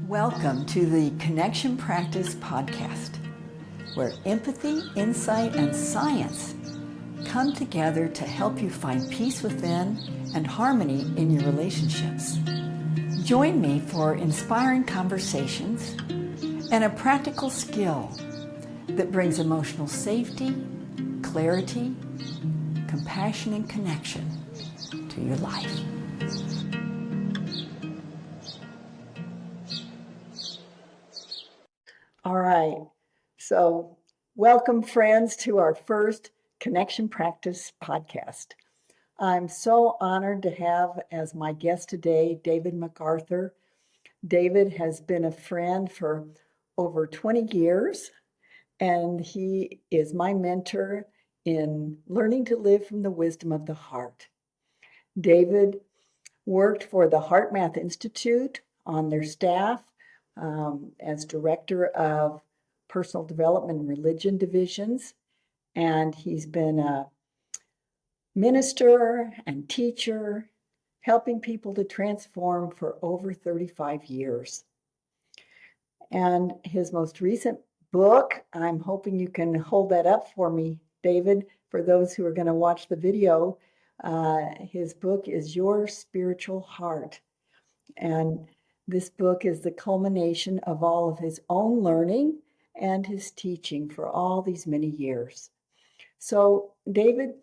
Welcome to the Connection Practice Podcast, where empathy, insight, and science come together to help you find peace within and harmony in your relationships. Join me for inspiring conversations and a practical skill that brings emotional safety, clarity, compassion, and connection to your life. All right, so welcome friends to our first Connection Practice podcast. I'm so honored to have as my guest today, David McArthur. David has been a friend for over 20 years, and he is my mentor in learning to live from the wisdom of the heart. David worked for the Heart Math Institute on their staff as director of personal development and religion divisions. And he's been a minister and teacher, helping people to transform for over 35 years. And his most recent book, I'm hoping you can hold that up for me, David, for those who are going to watch the video. His book is Your Spiritual Heart. And this book is the culmination of all of his own learning and his teaching for all these many years. So, David,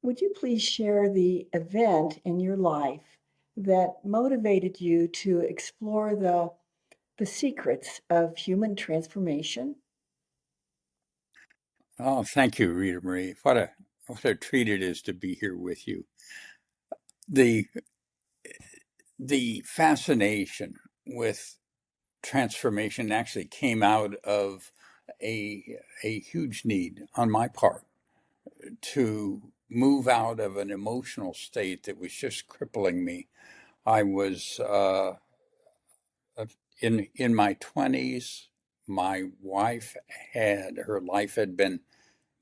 would you please share the event in your life that motivated you to explore the secrets of human transformation? Oh, thank you, Rita Marie. What a treat it is to be here with you. The fascination with transformation actually came out of a huge need on my part to move out of an emotional state that was just crippling me. I was in my 20s. My wife her life had been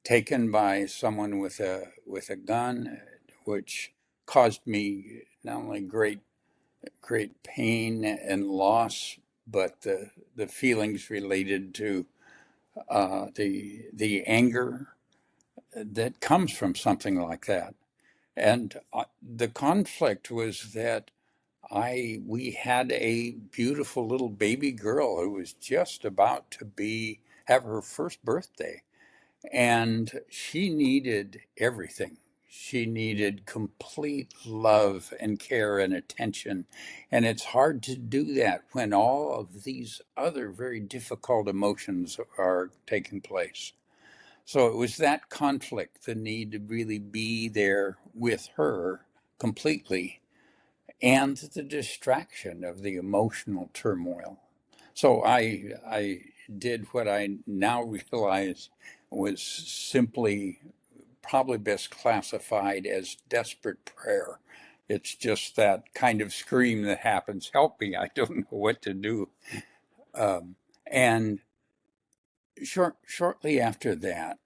taken by someone with a gun, which caused me not only great pain and loss, but the feelings related to the anger that comes from something like that. And the conflict was that we had a beautiful little baby girl who was just about to have her first birthday. And she needed everything. She needed complete love and care and attention. And it's hard to do that when all of these other very difficult emotions are taking place. So it was that conflict, the need to really be there with her completely, and the distraction of the emotional turmoil. So I did what I now realize was simply probably best classified as desperate prayer. It's just that kind of scream that happens, help me, I don't know what to do. And shortly after that,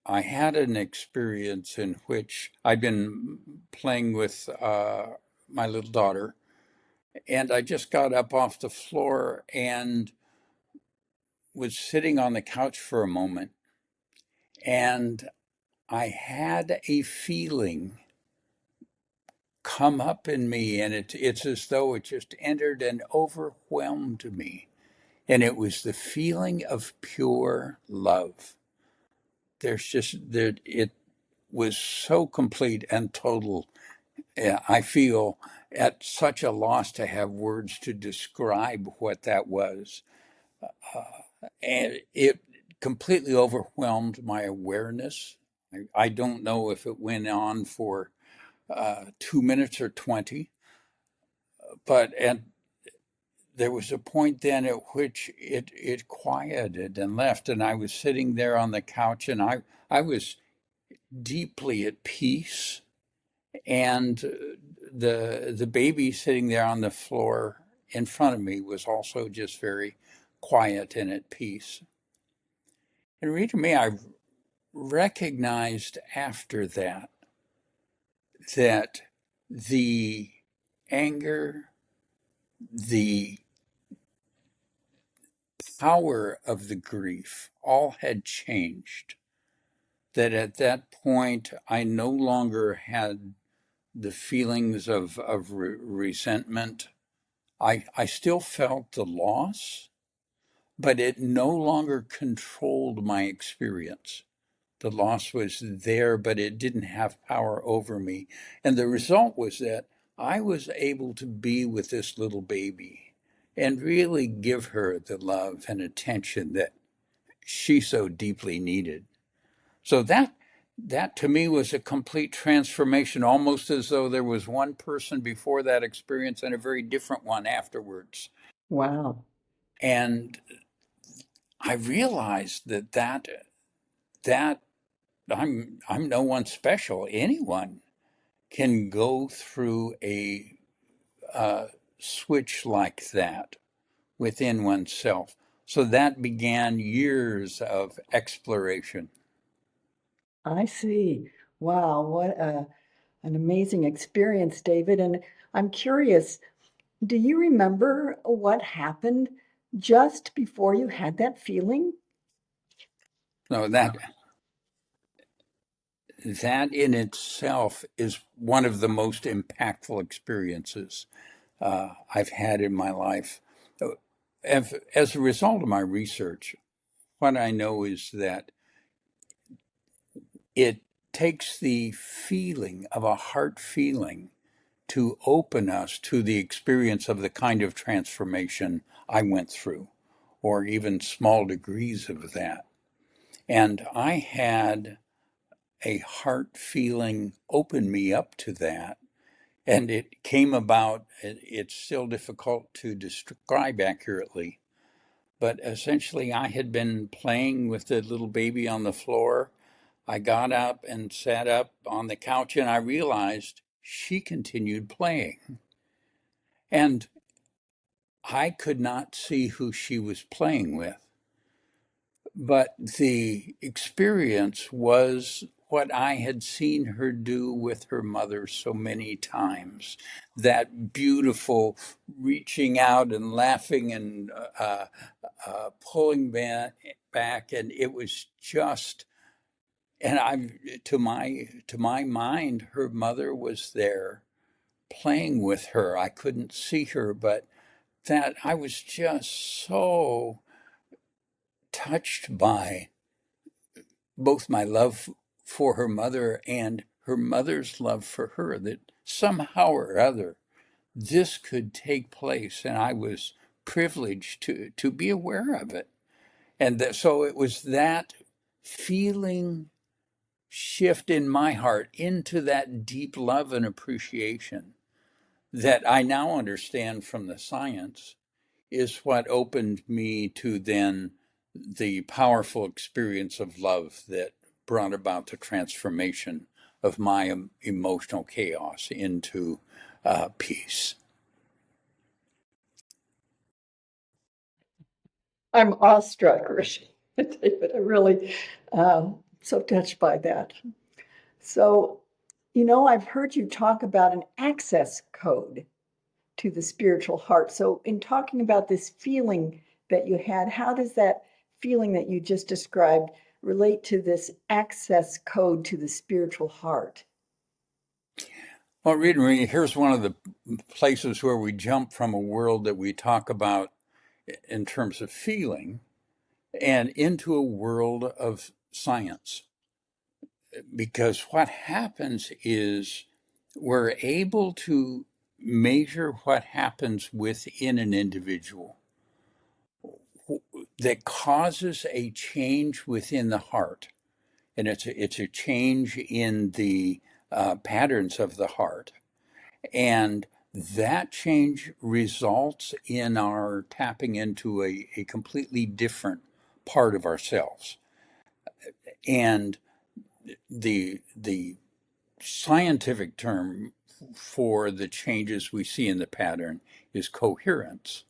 I had an experience in which I'd been playing with my little daughter, and I just got up off the floor and was sitting on the couch for a moment, and I had a feeling come up in me, and it's as though it just entered and overwhelmed me. And it was the feeling of pure love. It was so complete and total. I feel at such a loss to have words to describe what that was. And it completely overwhelmed my awareness. I don't know if it went on for 2 minutes or 20, and there was a point then at which it quieted and left, and I was sitting there on the couch, and I was deeply at peace, and the baby sitting there on the floor in front of me was also just very quiet and at peace. And Rita Mae, I recognized after that the anger, the power of the grief all had changed. That at that point, I no longer had the feelings of resentment. I still felt the loss, but it no longer controlled my experience. The loss was there, but it didn't have power over me. And the result was that I was able to be with this little baby and really give her the love and attention that she so deeply needed. So that to me was a complete transformation, almost as though there was one person before that experience and a very different one afterwards. Wow. And I realized that I'm no one special. Anyone can go through a switch like that within oneself. So that began years of exploration. I see. Wow, an amazing experience, David. And I'm curious, do you remember what happened just before you had that feeling? So that in itself is one of the most impactful experiences I've had in my life. As a result of my research, what I know is that it takes the feeling of a heart feeling to open us to the experience of the kind of transformation I went through, or even small degrees of that. And I had a heart feeling open me up to that. And it came about, it's still difficult to describe accurately, but essentially I had been playing with the little baby on the floor. I got up and sat up on the couch and I realized she continued playing. And I could not see who she was playing with. But the experience was what I had seen her do with her mother so many times. That beautiful reaching out and laughing and pulling back. And it was just, and to my mind, her mother was there playing with her. I couldn't see her, but that I was just so touched by both my love for her mother and her mother's love for her, that somehow or other this could take place, and I was privileged to be aware of it. And so it was that feeling shift in my heart into that deep love and appreciation that I now understand from the science is what opened me to then the powerful experience of love that brought about the transformation of my emotional chaos into peace. I'm awestruck, David. I really so touched by that. So, I've heard you talk about an access code to the spiritual heart. So, in talking about this feeling that you had, how does that feeling that you just described relate to this access code to the spiritual heart? Well, Rita Marie, here's one of the places where we jump from a world that we talk about in terms of feeling and into a world of science. Because what happens is we're able to measure what happens within an individual that causes a change within the heart. And it's a change in the patterns of the heart. And that change results in our tapping into a completely different part of ourselves. And the scientific term for the changes we see in the pattern is coherence.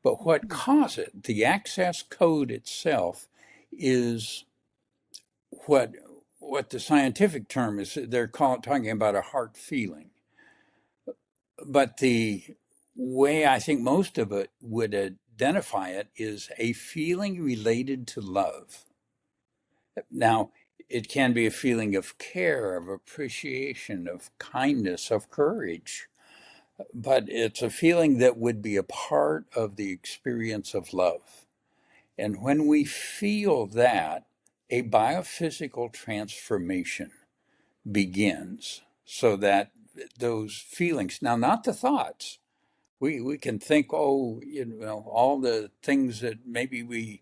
But what causes it, the access code itself, is what what the scientific term is. They're talking about a heart feeling. But way I think most of it would identify it is a feeling related to love. Now, it can be a feeling of care, of appreciation, of kindness, of courage, but it's a feeling that would be a part of the experience of love. And when we feel that, a biophysical transformation begins so that those feelings, now not the thoughts, we can think, oh, all the things that maybe we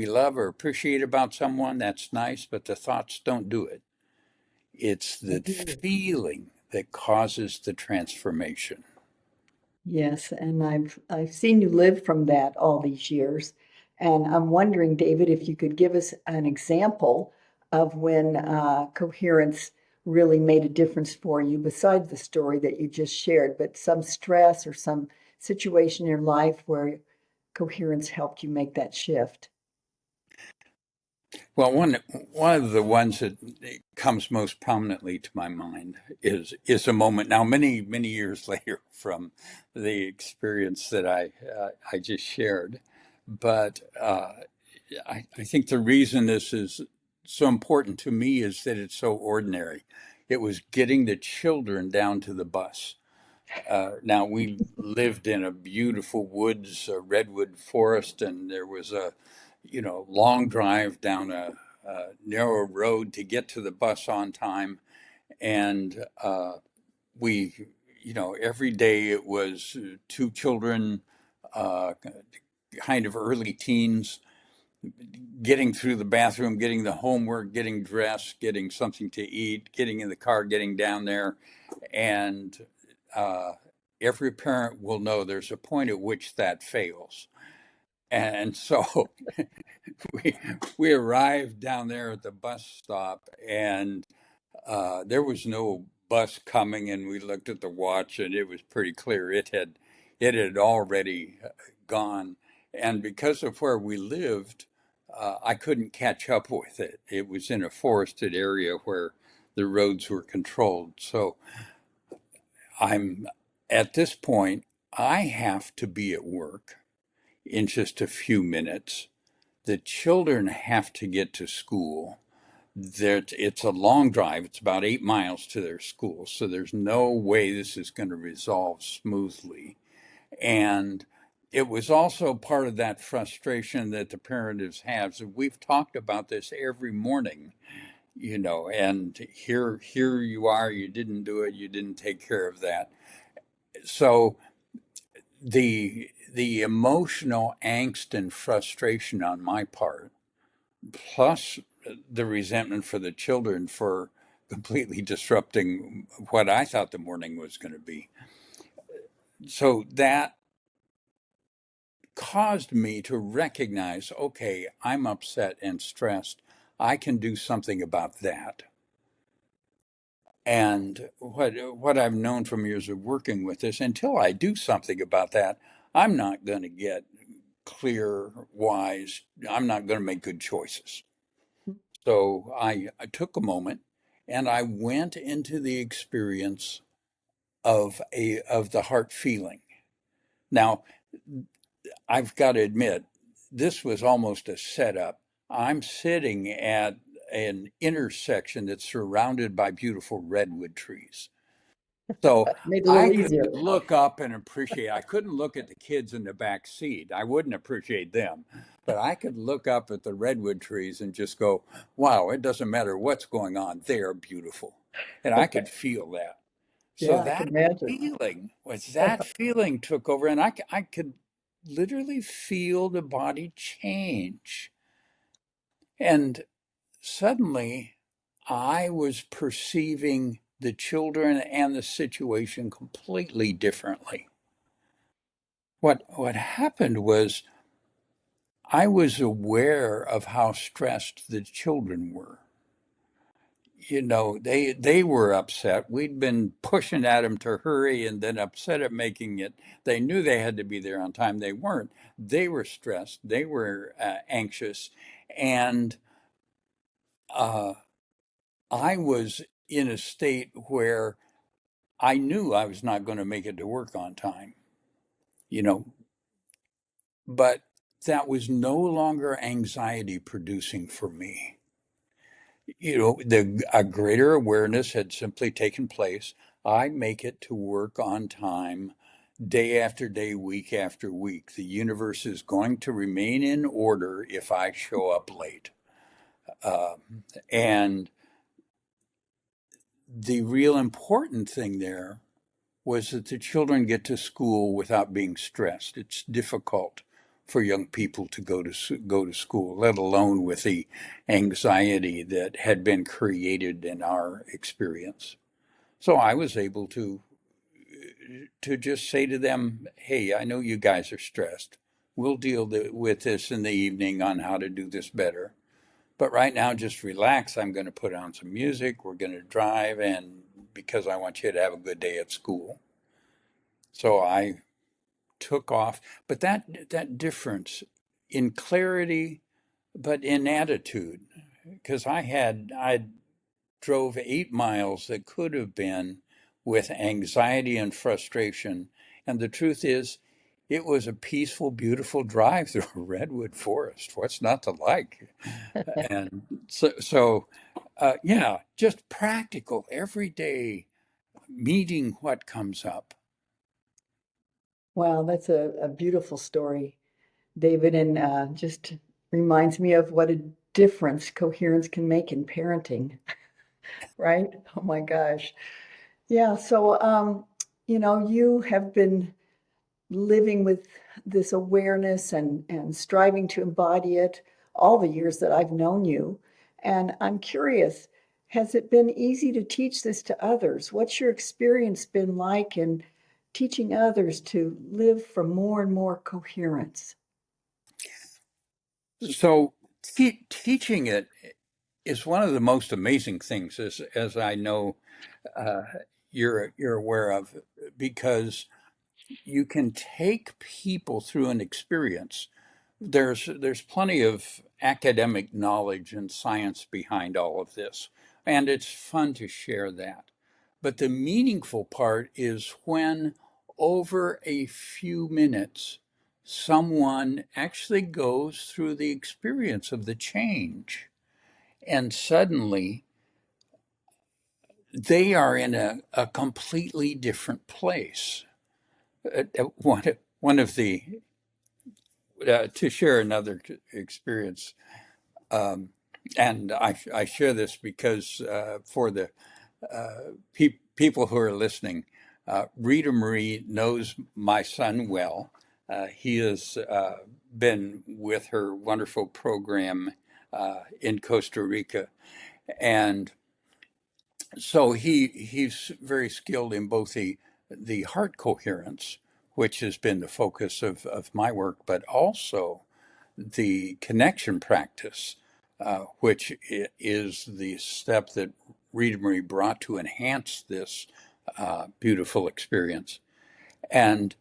love or appreciate about someone, that's nice, but the thoughts don't do it. It's the feeling that causes the transformation. Yes, and I've seen you live from that all these years. And I'm wondering, David, if you could give us an example of when coherence really made a difference for you, besides the story that you just shared, but some stress or some situation in your life where coherence helped you make that shift. Well, one of the ones that comes most prominently to my mind is a moment now, many years later from the experience that I just shared, but I think the reason this is so important to me is that it's so ordinary. It was getting the children down to the bus. Now we lived in a beautiful woods, a redwood forest, and there was a, long drive down a narrow road to get to the bus on time. And we, every day it was two children, uh, kind of early teens, getting through the bathroom, getting the homework, getting dressed, getting something to eat, getting in the car, getting down there, and uh, every parent will know there's a point at which that fails. And so we we arrived down there at the bus stop, and there was no bus coming, and we looked at the watch, and it was pretty clear it had already gone. And because of where we lived, I couldn't catch up with it. It was in a forested area where the roads were controlled. So I'm at this point, I have to be at work in just a few minutes. The children have to get to school. It's a long drive. It's about 8 miles to their school. So there's no way this is going to resolve smoothly. And it was also part of that frustration that the parents have. So we've talked about this every morning, and here you are, you didn't do it, you didn't take care of that. So the emotional angst and frustration on my part, plus the resentment for the children for completely disrupting what I thought the morning was going to be. So that caused me to recognize, okay, I'm upset and stressed. I can do something about that. And what I've known from years of working with this, until I do something about that, I'm not going to get clear, wise. I'm not going to make good choices. So I took a moment and I went into the experience of the heart feeling. Now, I've got to admit, this was almost a setup. I'm sitting at an intersection that's surrounded by beautiful redwood trees. So Made it a I little could easier. look up and appreciate. I couldn't look at the kids in the back seat. I wouldn't appreciate them. But I could look up at the redwood trees and just go, wow, it doesn't matter what's going on. They are beautiful. And I could feel that. So Yeah, I can imagine. that feeling took over, and I could literally feel the body change. And suddenly I was perceiving the children and the situation completely differently. What happened was I was aware of how stressed the children were. They were upset. We'd been pushing at them to hurry and then upset at making it. They knew they had to be there on time. They weren't. They were stressed. They were anxious. And uh, I was in a state where I knew I was not going to make it to work on time. you know, but that was no longer anxiety producing for me. A greater awareness had simply taken place. I make it to work on time day after day, week after week. The universe is going to remain in order if I show up late. And the real important thing there was that the children get to school without being stressed. It's difficult for young people to go to school, let alone with the anxiety that had been created in our experience. So I was able to just say to them, "Hey, I know you guys are stressed. We'll deal with this in the evening on how to do this better. But right now, just relax. I'm going to put on some music. We're going to drive, and because I want you to have a good day at school." So I took off. But that difference in clarity, but in attitude, because I drove 8 miles that could have been with anxiety and frustration, and the truth is, it was a peaceful, beautiful drive through a redwood forest. What's not to like? And yeah, just practical, everyday meeting what comes up. Wow, that's a beautiful story, David, and just reminds me of what a difference coherence can make in parenting, right? Oh my gosh. Yeah, so you have been living with this awareness and striving to embody it all the years that I've known you. And I'm curious, has it been easy to teach this to others? What's your experience been like in teaching others to live from more and more coherence? So teaching it is one of the most amazing things, as I know uh, you're aware of, because you can take people through an experience. There's plenty of academic knowledge and science behind all of this, and it's fun to share that. But the meaningful part is when, over a few minutes, someone actually goes through the experience of the change, and suddenly they are in a completely different place. One of the To share another experience, um, and I share this because for the people who are listening, Rita Marie knows my son well. He has been with her wonderful program in Costa Rica, and so he's very skilled in both the heart coherence, which has been the focus of my work, but also the connection practice, which is the step that Rita Marie brought to enhance this beautiful experience. And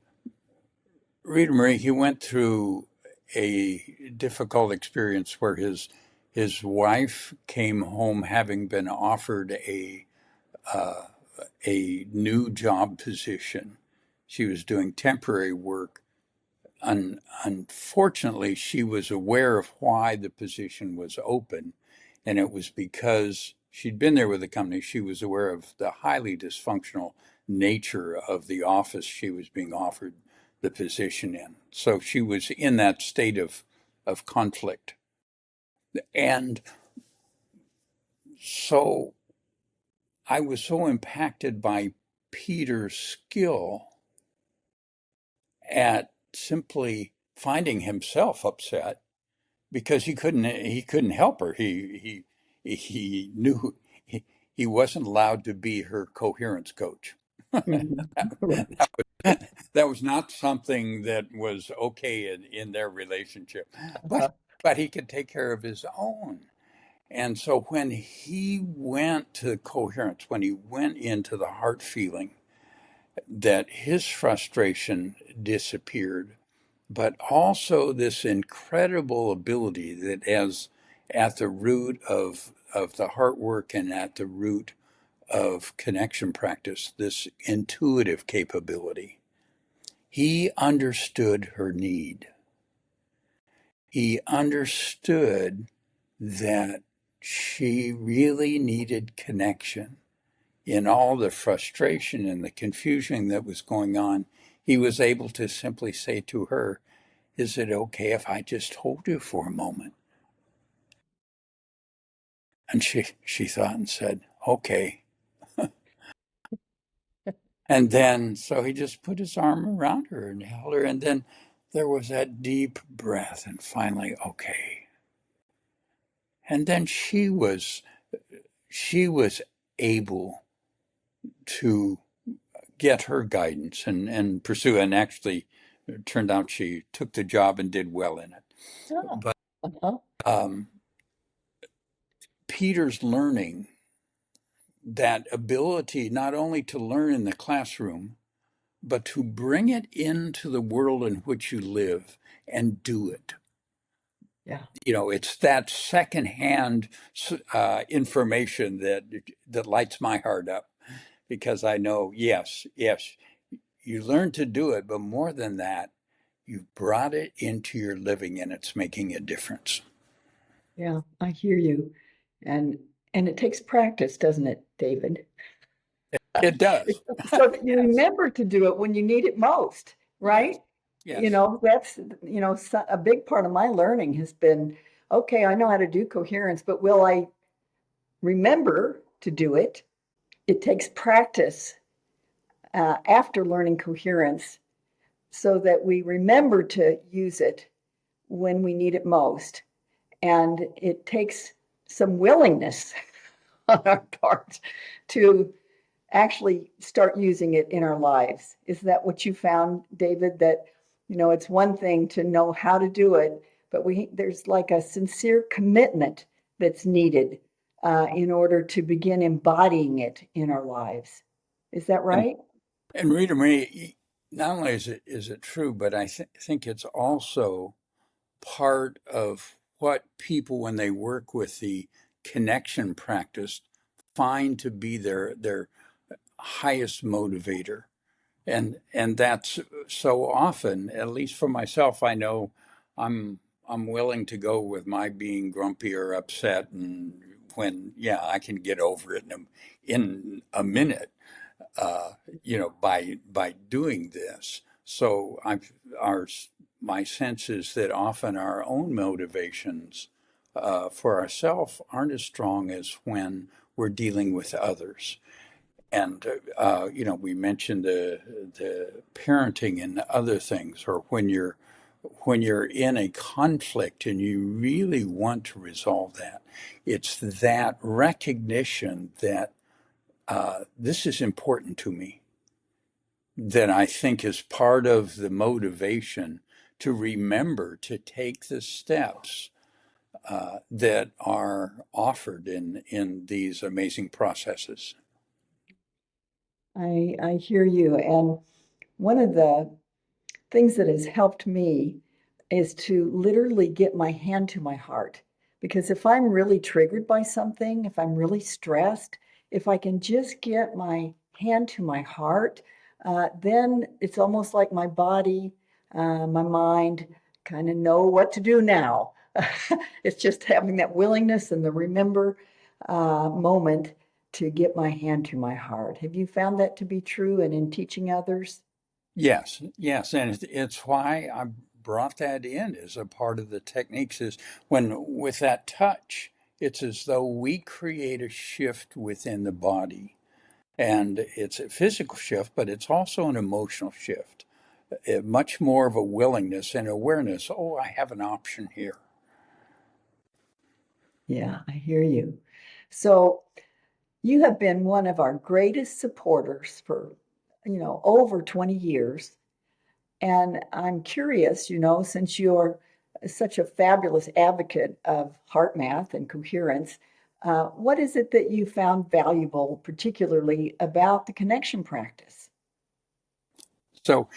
Rita Marie, he went through a difficult experience where his wife came home having been offered uh, a new job position. She was doing temporary work. Unfortunately, she was aware of why the position was open, and it was because she'd been there with the company. She was aware of the highly dysfunctional nature of the office she was being offered the position in. So she was in that state of conflict. And so I was so impacted by Peter's skill at simply finding himself upset because he couldn't help her. He knew he wasn't allowed to be her coherence coach. Mhm. Right. That was not something that was okay in their relationship. But but he could take care of his own. And so when he went to coherence, when he went into the heart feeling, that his frustration disappeared, but also this incredible ability that is at the root of the heart work and at the root of connection practice, this intuitive capability. he understood her need. He understood that she really needed connection. In all the frustration and the confusion that was going on, he was able to simply say to her, "Is it okay if I just hold you for a moment?" And she thought and said, "Okay." And then, so he just put his arm around her and held her. And then there was that deep breath. And finally, okay. And then she was able to get her guidance and pursue. And actually, it turned out she took the job and did well in it. Oh, But uh-huh. um, Peter's learning that ability not only to learn in the classroom, but to bring it into the world in which you live and do it. Yeah. It's that secondhand information that lights my heart up, because I know, yes, you learn to do it, but more than that, you've brought it into your living and it's making a difference. Yeah, I hear you. And and it takes practice, doesn't it, David? It does. So that you Yes, remember to do it when you need it most, right? yes, yes. That's, a big part of my learning has been, okay, I know how to do coherence, but will I remember to do it? It takes practice after learning coherence so that we remember to use it when we need it most. And it takes some willingness on our part to actually start using it in our lives. Is that what you found, David? That, it's one thing to know how to do it, but there's like a sincere commitment that's needed in order to begin embodying it in our lives. Is that And right? and Rita Marie, not only is it true, but I think it's also part of what people, when they work with the connection practice, find to be their highest motivator. And that's so often, at least for myself, I know I'm willing to go with my being grumpy or upset, and when, yeah, I can get over it in a minute, uh, by doing this. So our my sense is that often our own motivations for ourselves aren't as strong as when we're dealing with others. And we mentioned the parenting and other things, or when you're in a conflict and you really want to resolve that. It's that recognition that this is important to me, that I think is part of the motivation to remember to take the steps that are offered in these amazing processes. I hear you. And one of the things that has helped me is to literally get my hand to my heart. Because if I'm really triggered by something, if I'm really stressed, if I can just get my hand to my heart, then it's almost like my body, my mind kind of know what to do now. It's just having that willingness and the remember moment to get my hand to my heart. Have you found that to be true and in teaching others? Yes, yes, and it's why I brought that in as a part of the techniques, is when with that touch, it's as though we create a shift within the body. And it's a physical shift, but it's also an emotional shift. Much more of a willingness and awareness. Oh, I have an option here. Yeah, I hear you. So you have been one of our greatest supporters for, over 20 years. And I'm curious, since you're such a fabulous advocate of heart math and coherence, what is it that you found valuable, particularly about the connection practice? So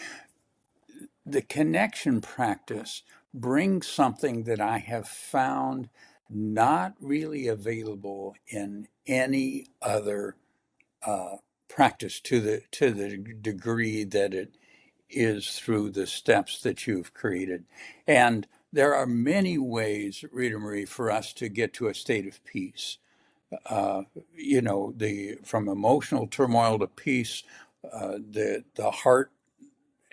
the connection practice brings something that I have found not really available in any other uh, practice to the degree that is through the steps that you've created. And there are many ways, Rita Marie, for us to get to a state of peace. Uh, from emotional turmoil to peace, the heart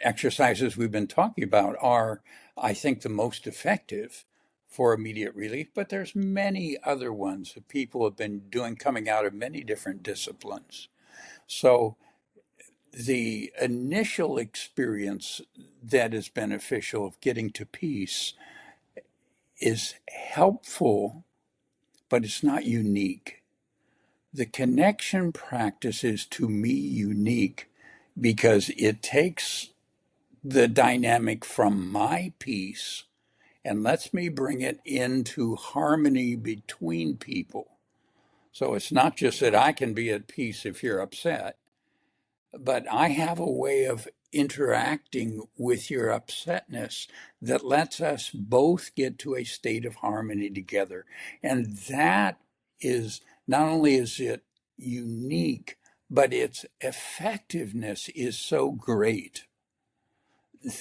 exercises we've been talking about are, I think, the most effective for immediate relief, but there's many other ones that people have been doing coming out of many different disciplines. So the initial experience that is beneficial of getting to peace is helpful, but it's not unique. The connection practice is, to me, unique because it takes the dynamic from my peace and lets me bring it into harmony between people. So it's not just that I can be at peace if you're upset, but I have a way of interacting with your upsetness that lets us both get to a state of harmony together. And that is, not only is it unique, but its effectiveness is so great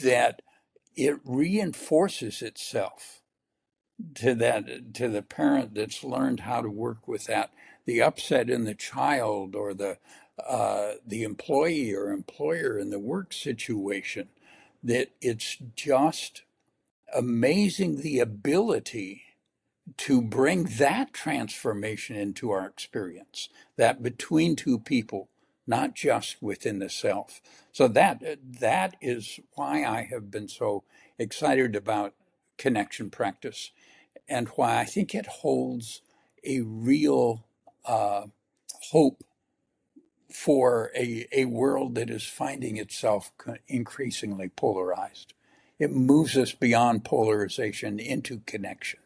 that it reinforces itself to the parent that's learned how to work with that, the upset in the child, or the employee or employer in the work situation. That it's just amazing the ability to bring that transformation into our experience, that between two people, not just within the self. So that is why I have been so excited about connection practice, and why I think it holds a real hope for a world that is finding itself increasingly polarized. It moves us beyond polarization into connection.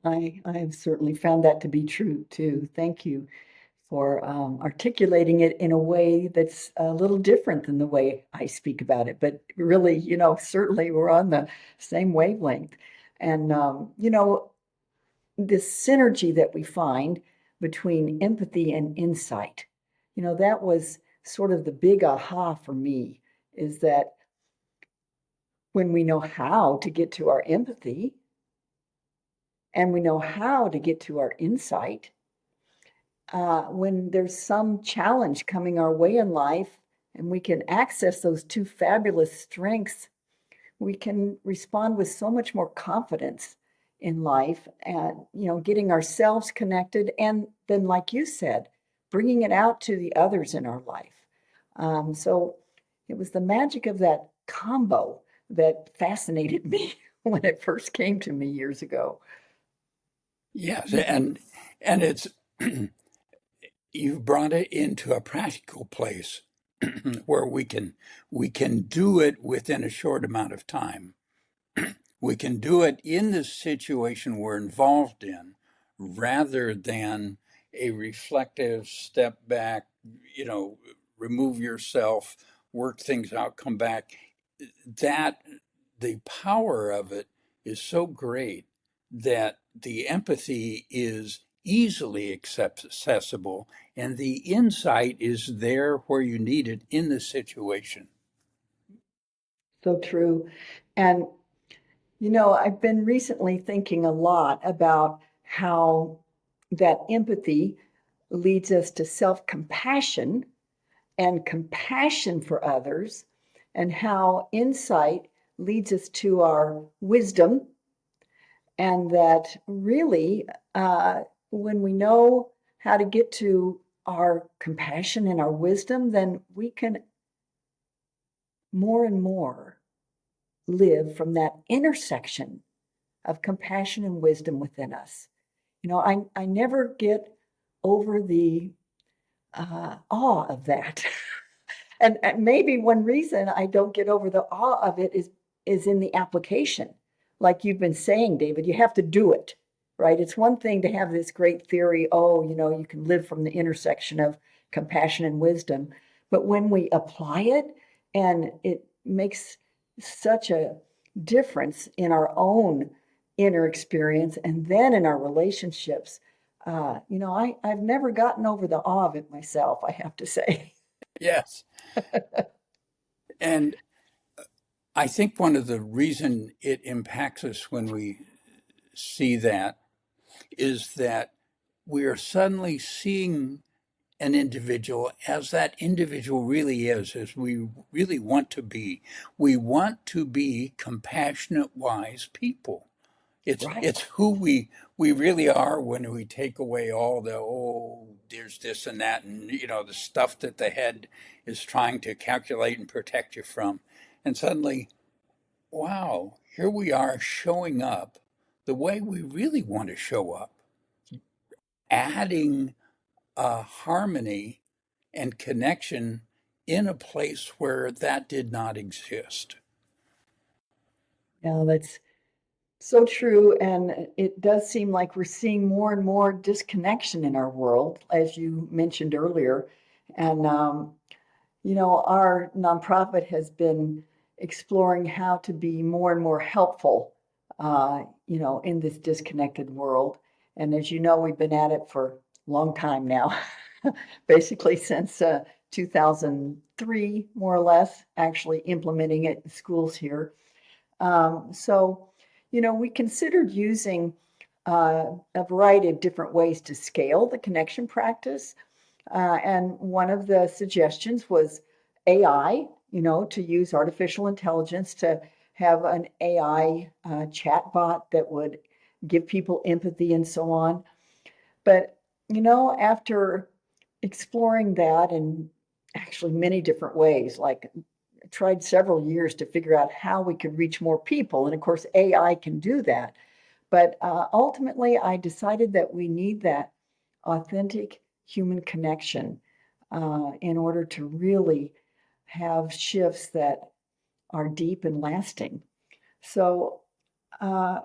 I have certainly found that to be true too. Thank you for articulating it in a way that's a little different than the way I speak about it. But really, certainly we're on the same wavelength. And, this synergy that we find between empathy and insight, that was sort of the big aha for me, is that when we know how to get to our empathy and we know how to get to our insight, when there's some challenge coming our way in life and we can access those two fabulous strengths, we can respond with so much more confidence in life, and getting ourselves connected, and then, like you said, bringing it out to the others in our life. So it was the magic of that combo that fascinated me when it first came to me years ago. Yes, and it's you've brought it into a practical place where we can do it within a short amount of time. We can do it in the situation we're involved in, rather than a reflective step back, you know, remove yourself, work things out, come back. That the power of it is so great that the empathy is easily accessible, and the insight is there where you need it in the situation. So true. And I've been recently thinking a lot about how that empathy leads us to self-compassion and compassion for others, and how insight leads us to our wisdom. And that really, when we know how to get to our compassion and our wisdom, then we can more and more live from that intersection of compassion and wisdom within us. I never get over the awe of that. And maybe one reason I don't get over the awe of it is in the application. Like you've been saying, David, you have to do it, right? It's one thing to have this great theory, oh, you can live from the intersection of compassion and wisdom. But when we apply it, and it makes such a difference in our own inner experience and then in our relationships, I've never gotten over the awe of it myself, I have to say. Yes. And I think one of the reason it impacts us when we see that is that we are suddenly seeing an individual as that individual really is, as we really want to be. We want to be compassionate, wise people. Right. It's who we really are when we take away all the, there's this and that, and the stuff that the head is trying to calculate and protect you from. And suddenly, wow, here we are showing up the way we really want to show up, adding harmony and connection in a place where that did not exist. Yeah, that's so true. And it does seem like we're seeing more and more disconnection in our world, as you mentioned earlier. And, our nonprofit has been exploring how to be more and more helpful, in this disconnected world. And as you know, we've been at it for a long time now, basically since 2003, more or less, actually implementing it in schools here. So, we considered using a variety of different ways to scale the connection practice. And one of the suggestions was AI, to use artificial intelligence to have an AI chatbot that would give people empathy and so on. But, after exploring that in actually many different ways, like tried several years to figure out how we could reach more people. And of course, AI can do that. But ultimately, I decided that we need that authentic human connection in order to really have shifts that are deep and lasting. So uh,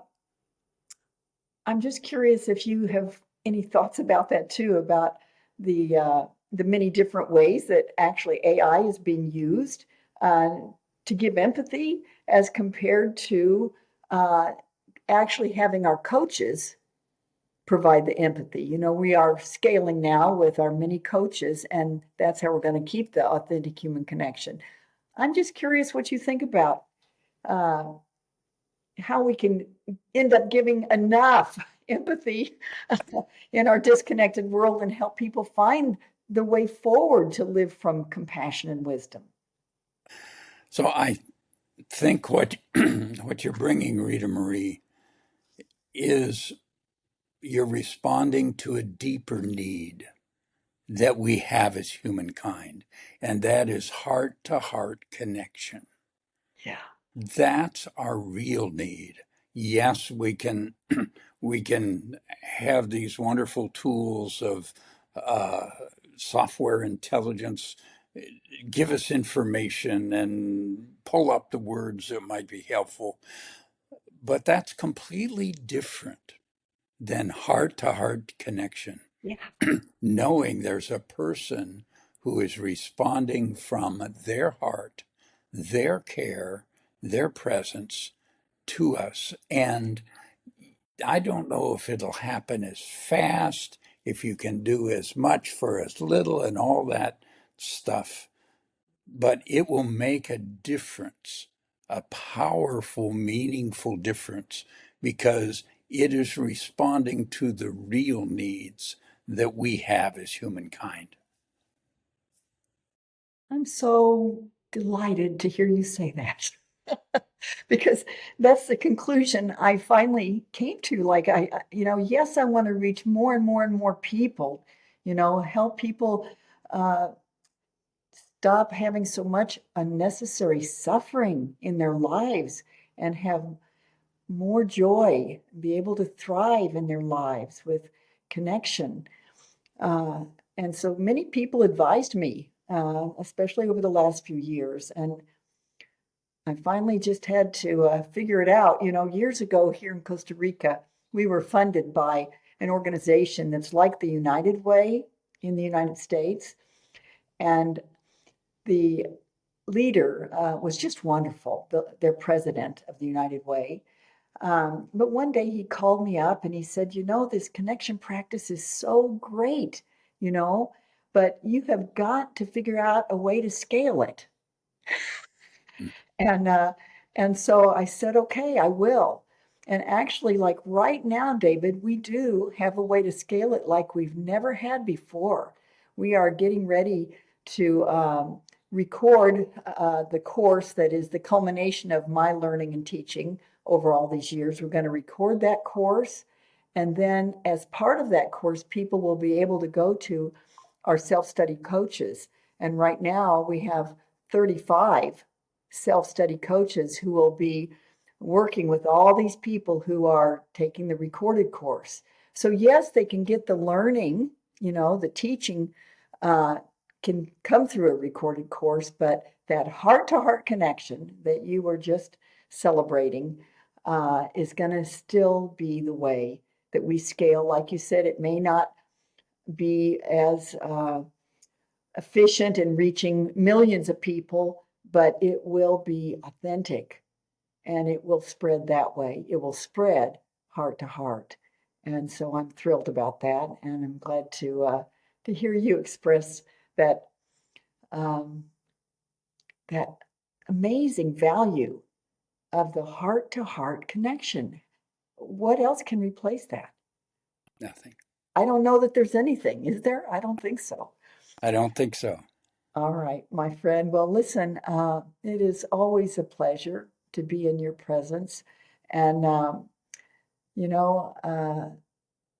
I'm just curious if you have any thoughts about that too, about the many different ways that actually AI is being used uh, to give empathy as compared to uh, actually having our coaches provide the empathy. We are scaling now with our many coaches, and that's how we're going to keep the authentic human connection. I'm just curious what you think about uh, how we can end up giving enough empathy in our disconnected world and help people find the way forward to live from compassion and wisdom. So I think what what you're bringing, Rita Marie, is you're responding to a deeper need that we have as humankind, and that is heart to heart connection. Yeah. That's our real need. Yes, we can have these wonderful tools of uh, software intelligence give us information and pull up the words that might be helpful, but that's completely different than heart to heart connection. Yeah. Knowing there's a person who is responding from their heart, their care, their presence to us. And I don't know if it'll happen as fast, if you can do as much for as little, and all that stuff, but it will make a difference, a powerful, meaningful difference, because it is responding to the real needs that we have as humankind. I'm so delighted to hear you say that. Because that's the conclusion I finally came to. Like, yes, I want to reach more and more and more people, help people uh, stop having so much unnecessary suffering in their lives and have more joy, be able to thrive in their lives with connection. Uh, and so many people advised me, especially over the last few years. And I finally just had to figure it out. Years ago here in Costa Rica, we were funded by an organization that's like the United Way in the United States. And the leader was just wonderful, their president of the United Way. But one day he called me up and he said, this connection practice is so great, you know, but you have got to figure out a way to scale it. And and so I said, okay, I will. And actually, like right now, David, we do have a way to scale it like we've never had before. We are getting ready to record the course that is the culmination of my learning and teaching over all these years. We're going to record that course. And then, as part of that course, people will be able to go to our self-study coaches. And right now, we have 35 self-study coaches who will be working with all these people who are taking the recorded course. So yes, they can get the learning, the teaching uh, can come through a recorded course, but that heart-to-heart connection that you were just celebrating is going to still be the way that we scale. Like you said, it may not be as efficient in reaching millions of people, but it will be authentic and it will spread that way. It will spread heart to heart. And so I'm thrilled about that. And I'm glad to hear you express that, um, that amazing value of the heart to heart connection. What else can replace that? Nothing. I don't know that there's anything, is there? I don't think so. I don't think so. All right, my friend. Well, listen, it is always a pleasure to be in your presence. And, you know,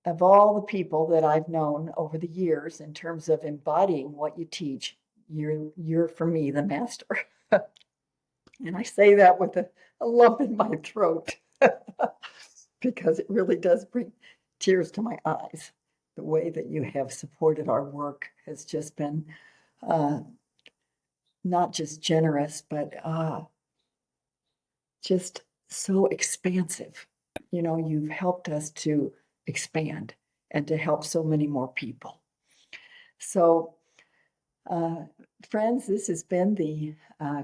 of all the people that I've known over the years in terms of embodying what you teach, you're for me the master. And I say that with a lump in my throat because it really does bring tears to my eyes. The way that you have supported our work has just been uh, not just generous, but just so expansive. You've helped us to expand and to help so many more people. So, uh, friends, this has been the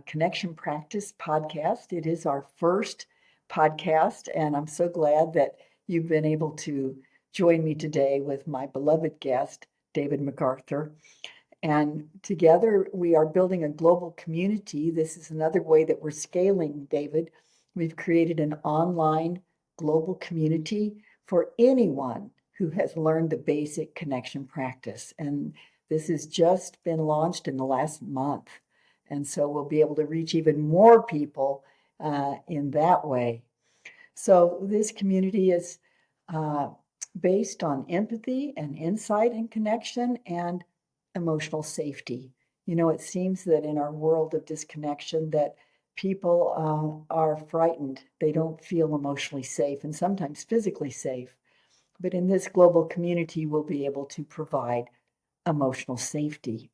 Connection Practice podcast. It is our first podcast, and I'm so glad that you've been able to join me today with my beloved guest, David McArthur. And together we are building a global community. This is another way that we're scaling, David. We've created an online global community for anyone who has learned the basic connection practice. And this has just been launched in the last month. And so we'll be able to reach even more people in that way. So this community is uh, based on empathy and insight and connection and emotional safety. It seems that in our world of disconnection that people are frightened. They don't feel emotionally safe and sometimes physically safe. But in this global community, we'll be able to provide emotional safety.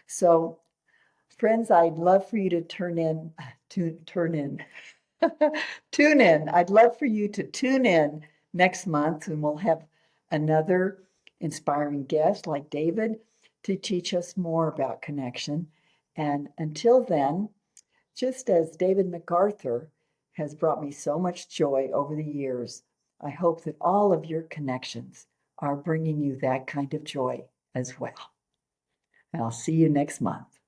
So, friends, I'd love for you to turn in tune in. I'd love for you to tune in next month, and we'll have another inspiring guest like David to teach us more about connection. And until then, just as David McArthur has brought me so much joy over the years, I hope that all of your connections are bringing you that kind of joy as well. And I'll see you next month.